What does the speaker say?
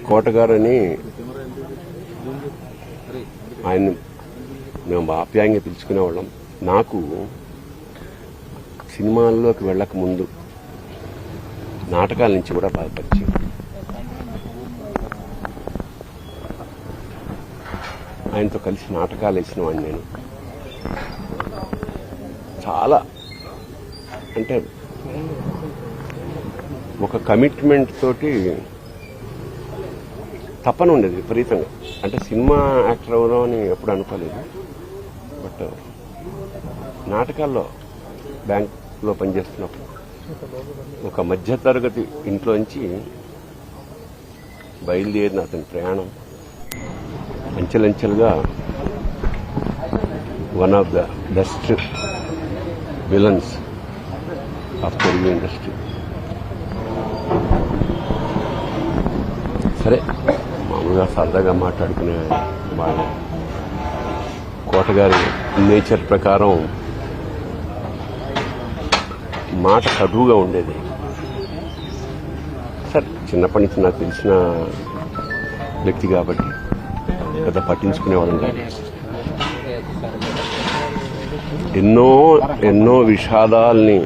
కోటగారు అని ఆయన మేము ఆప్యాయంగా పిలుచుకునేవాళ్ళం. నాకు సినిమాల్లోకి వెళ్ళక ముందు నాటకాల నుంచి కూడా బాగా పరిచయం. ఆయనతో కలిసి నాటకాలు వేసిన వాడిని నేను. చాలా అంటే ఒక కమిట్మెంట్ తోటి తపన ఉండేది విపరీతంగా. అంటే సినిమా యాక్టర్ అవుదాం అని ఎప్పుడు అనుకోలేదు. బట్ నాటకాల్లో బ్యాంక్లో పనిచేస్తున్నప్పుడు ఒక మధ్యతరగతి ఇంట్లోంచి బయలుదేరిన అతని ప్రయాణం అంచెలంచెలుగా one of the best villains of Telugu industry. సరే, మామూలుగా సరదాగా మాట్లాడుకునే వాళ్ళు. కోటగారి నేచర్ ప్రకారం మాట చదువుగా ఉండేది. సరే, చిన్నప్పటి నుంచి నాకు తెలిసిన వ్యక్తి కాబట్టి పెద్ద పట్టించుకునేవాళ్ళం కాదు. ఎన్నో విషాదాల్ని